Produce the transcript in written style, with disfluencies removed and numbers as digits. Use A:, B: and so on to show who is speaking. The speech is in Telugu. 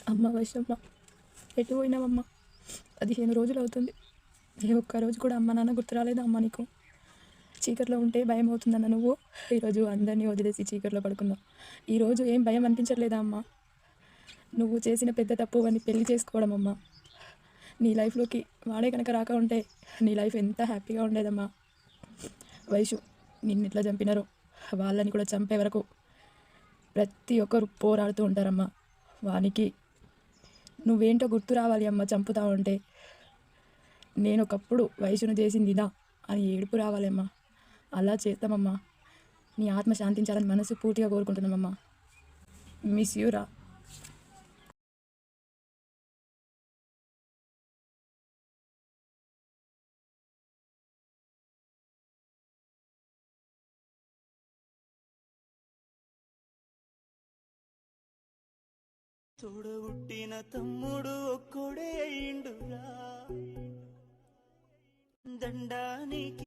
A: అమ్మ వైశమ్మ, ఎటు పోయినావమ్మా? 15 రోజులు అవుతుంది. ఏ ఒక్క రోజు కూడా అమ్మ నాన్న గుర్తు రాలేదా అమ్మ నీకు? చీకట్లో ఉంటే భయం అవుతుందన్న నువ్వు ఈరోజు అందరినీ వదిలేసి చీకట్లో పడుకున్నావు. ఈరోజు ఏం భయం అనిపించట్లేదా అమ్మ? నువ్వు చేసిన పెద్ద తప్పు అని పెళ్లి చేసుకోవడం అమ్మ. నీ లైఫ్లోకి వాడే కనుక రాక ఉంటే నీ లైఫ్ ఎంత హ్యాపీగా ఉండేదమ్మా. వైషు నిన్ను ఎట్లా చంపినారో వాళ్ళని కూడా చంపే వరకు ప్రతి ఒక్కరు పోరాడుతూ ఉంటారమ్మా. వానికి నువ్వేంటో గుర్తు రావాలి అమ్మ. చంపుతా ఉంటే నేను ఒకప్పుడు వైషును చేసింది ఇదా అని ఏడుపు రావాలమ్మా. అలా చేస్తామమ్మా. నీ ఆత్మ శాంతించాలని మనసు పూర్తిగా కోరుకుంటున్నామమ్మా. మిస్ యూ రా.
B: తోడబుట్టిన తమ్ముడు ఒక్కడే అయ్యిండురా దండానికి